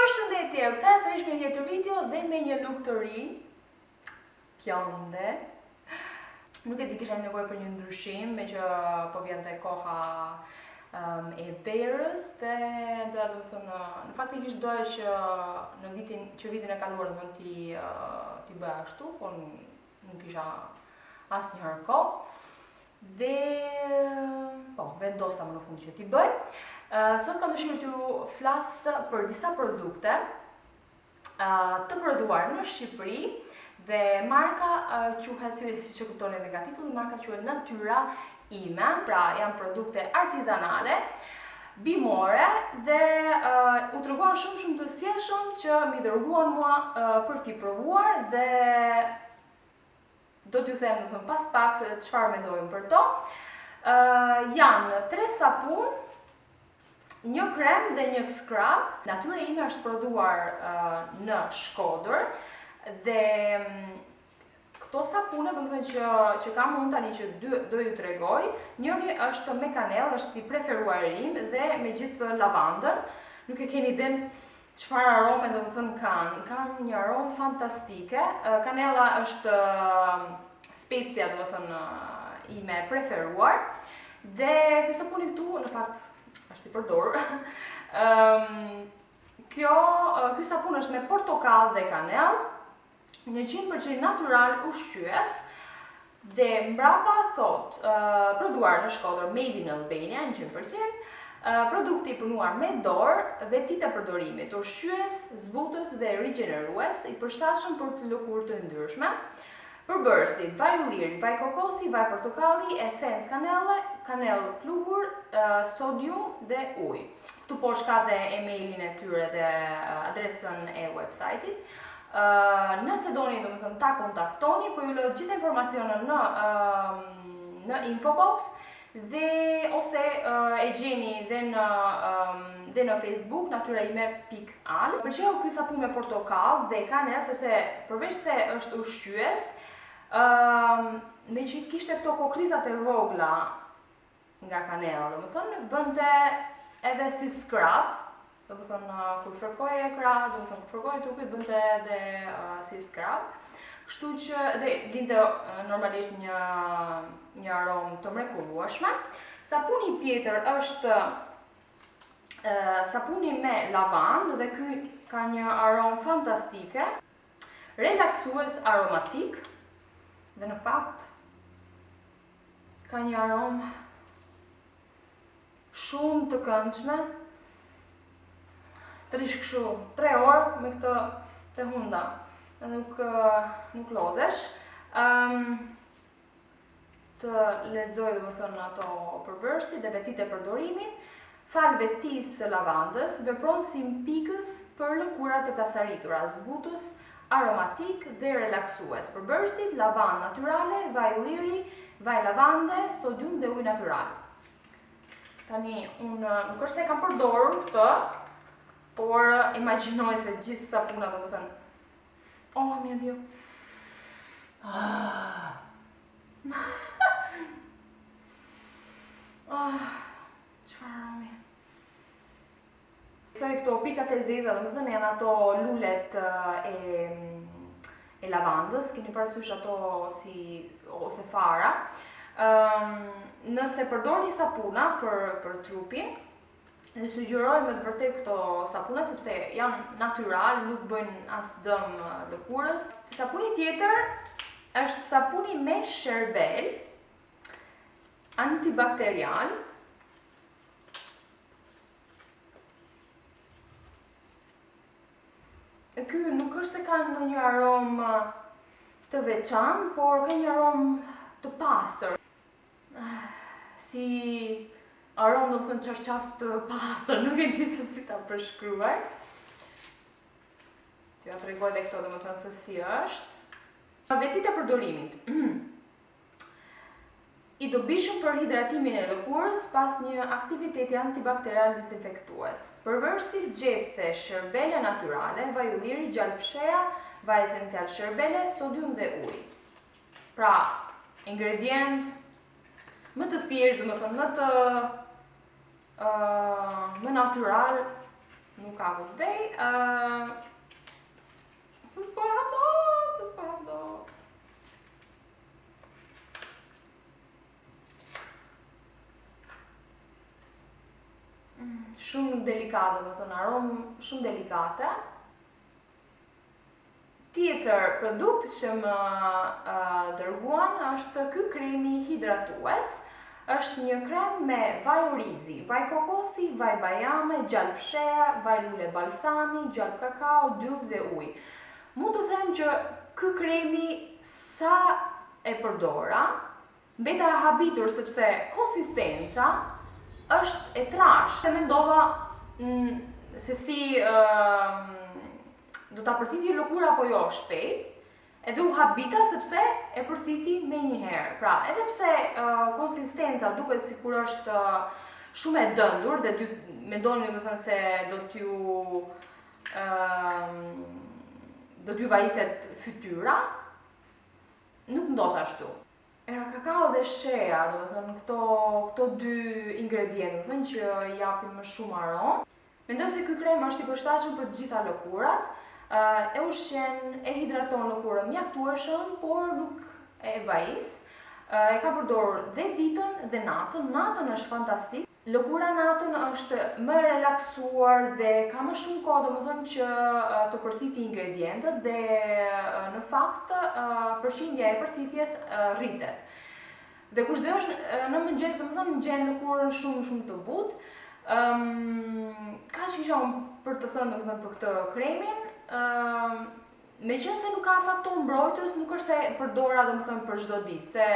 Përshëndetje, sërish me një tjetër video dhe me një look të ri. Qënde. Nuk e di kisha nevojë për një ndryshim, me që po vjente koha e verës dhe doja të thënë, në faktikisht doja që në vitin e kaluar do t'i bëja ashtu, por nuk kisha asnjëherë kohë. Dhe po, vendosa më në fund që t'i bëj. Sot kam dëshirë t'ju flas për disa produkte të prodhuar në Shqipëri dhe marka quhet, siç e kuptoni nga titulli, marka quhet Natyra Ime. Pra janë produkte artizanale, bimore dhe u treguan shumë të sjellshëm që mi dërguan mua për t'i provuar dhe do t'ju them domethënë pas pak se çfarë mendojmë për to. Janë 3 sapun, një krem dhe një scrub. Natyra Ime është prodhuar në Shkodër dhe këto sapune domethënë që kam unë tani që do ju tregoj, njëri është me kanellë, është i preferuari im dhe me gjithë lavandën. Nuk e keni idenë çfarë arome domethënë kanë një aromë fantastike. Kanella është specia domethënë ime preferuar dhe ky sapuni këtu në fakt është i përdor. Ky sapun është me portokall dhe kanellë, 100% natyral ushqyes dhe mbrapa thot prodhuar në Shkodër, made in Albania 100%, produkti i punuar me dorë, vetit e përdorimit, ushqyes, zbutës dhe rigjenerues, i përshtatshëm për të lëkurë të ndryshme. Përbërësit: vaj ulliri, vaj kokosi, vaj portokalli, esencë kanelle, kanellë pluhur, sodium dhe ujë. Këtu poshtë ka dhe emailin e tyre dhe adresën e website-it. Nëse doni domethënë ta kontaktoni, po ju lë gjithë informacionin në infobox dhe ose e gjeni dhe në Facebook natyraime.al. Pëlqeu ky sapun me portokall dhe kanellë sepse përveç se është ushqyes, me që kishte këto kokrizat e vogla nga kanella, domethënë bënte edhe si scrub, domethënë kur fërkoje e krah, domethënë kur fërkoje trupit bënte edhe si scrub. Kështu që dhe linte normalisht një aromë të mrekullueshme. Sapuni tjetër është sapuni me lavandë dhe ky ka një aromë fantastike, relaksues aromatik dhe në fakt ka një aromë shumë të këndshme. Të rish kështu 3 orë me këtë të hunda. Nuk lodhesh. Të lexoj domethënë ato përbërësi dhe vetit e përdorimit. Fal vetisë së lavandës, vepron si mpikës për lëkurat e plasaritura, zbutës aromatik dhe relaksues. Përbërësit: lavandë natyrale, vaj ulliri, vaj lavande, sodium dhe ujë natyral. Tani unë nuk është se kam përdorur këtë, por imagjinoj se gjithë sapunat domethënë. Oh, mio Dio. Çfarë aromi. Këto pikat e zeza, domethënë janë ato lulet e lavandës, keni parasysh ato ose fara. Nëse përdorni sapuna për trupin, ju sugjeroj me të vërtet këto sapuna sepse janë natyral, nuk bëjnë as dëm lëkurës. Sapuni tjetër është sapuni me sherbel antibakterial. Ky nuk është se ka ndonjë aromë të veçantë, por ka një aromë të pastër. Si aromë domethënë çarçaf të pastër, nuk e di se si ta përshkruaj. T'ja tregoj edhe këto domethënë se si është. Vetit e përdorimit. I dobishëm për hidratimin e lëkurës pas një aktiviteti antibakterial disinfektues. Përbërësit: gjethe sherbele natyrale, vaj ulliri, gjalpshea, vaj esencial sherbele, sodium dhe ujë. Pra, ingredient më të thjeshtë, domethënë më natyral nuk ka vëdhej. Se s'po e hapdo. Shumë delikate, më thënë, aromë shumë delikate. Tjetër produkt që më dërguan është ky kremi hidratues. Është një krem me vaj orizi, vaj kokosi, vaj bajame, gjalp shea, vaj lule balsami, gjalp kakao, dyll dhe ujë. Mund të them që ky kremi sa e përdora, mbeta e habitur sepse konsistenca është e trashë. E mendova se si do ta përthiti lëkura apo jo shpejt, edhe u habita sepse e përthiti me njëherë. Pra, edhe pse konsistenca duket sikur është shumë e dëndur dhe mendoni më thënë se do t'ju vajiset fytyra, nuk ndodh ashtu. Era kakao dhe shea, do të thënë këto dy ingredientë, do të thënë që japin më shumë aromë. Mendoj se ky krem është i përshtatshëm për të gjitha lëkurat. E ushqen, e hidraton lëkurën mjaftueshëm, por nuk e vajis. E ka përdorur dhe ditën dhe natën. Natën është fantastik. Lëkura natën është më relaksuar dhe ka më shumë kohë, domethënë që të përthiti ingredientët dhe në fakt përqindja e përthitjes rritet. Dhe kur zgjohesh në mëngjes, domethënë gjen lëkurën shumë të butë. Kaq kisha unë për të thënë domethënë për këtë kremin. Meqense nuk ka faktor mbrojtës, nuk është se përdora domethënë për çdo ditë, se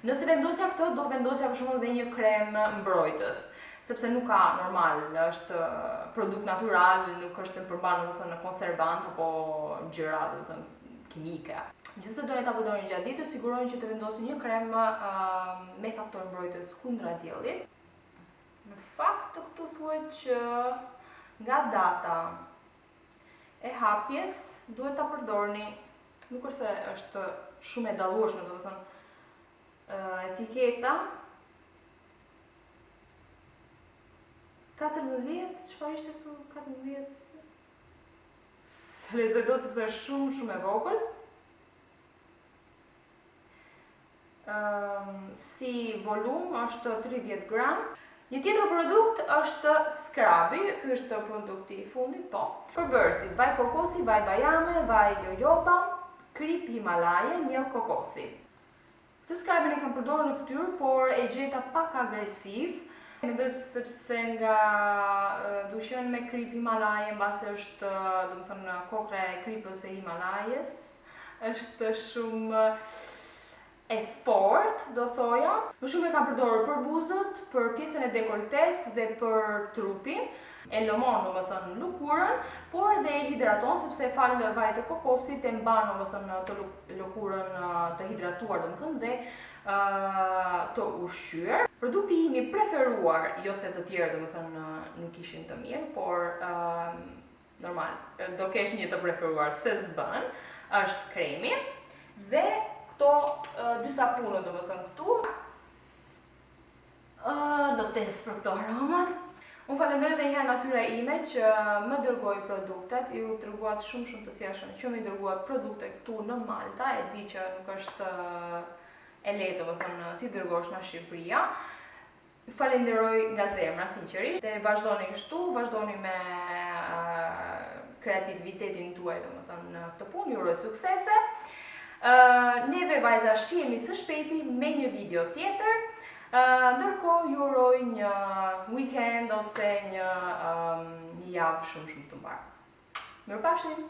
nëse vendosja këtë, do vendosja për shembull edhe një krem mbrojtës, sepse nuk ka normal, është produkt natyral, nuk është se përmban domethënë në konservant apo gjëra domethënë kimike. Nëse doni ta përdorni gjatë ditës, sigurohuni që të vendosni një krem me faktor mbrojtës kundra diellit. Në fakt këtu thuhet që nga data e hapjes duhet ta përdorni, nuk është se është shumë e dallueshme, domethënë etiketa 14, çfarë ishte këtu 14? Se lexoj dot sepse është shumë e vogël. Si volum është 30 gram. Një tjetër produkt është skrabi, ky është produkti i fundit, po. Përbërësit, vaj kokosi, vaj bajame, vaj jojoba, krip himalaje, miell kokosi. Këtë skrabin e kam përdorur në fytyrë, por e gjeta pak agresiv. Mendoj sepse nga duqen me krip himalaje, mbase është, domethënë, kokra e kripës e himalajes, është shumë e fort, do thoja. Më shumë e kam përdorur për buzët, për pjesën e dekoltes dhe për trupin. E lëmon, domethënë, lëkurën, por dhe e hidraton sepse fal vajit të kokosit e mban, domethënë, të lëkurën të hidratuar, domethënë, dhe të ushqyer. Produkti im i preferuar, jo se të tjerë, domethënë, nuk ishin të mirë, por normal, do kesh një të preferuar se s'bën, është kremi dhe këto dy sapune, domethënë këtu. Do tes për këto aromat. Unë falenderoj edhe një herë Natyra ime që më dërgoi produktet, ju treguat shumë të sjellshëm që më dërguat produkte këtu në Malta, e di që nuk është e lehtë domethënë ti dërgosh nga Shqipëria. Ju falenderoj nga zemra sinqerisht dhe vazhdoni kështu, vazhdoni me kreativitetin tuaj domethënë në këtë punë, ju uroj suksese. Neve vajza shqihemi së shpejti me një video tjetër. Ndërkohë ju uroj një weekend ose një javë shumë të mbarë. Mirupafshim!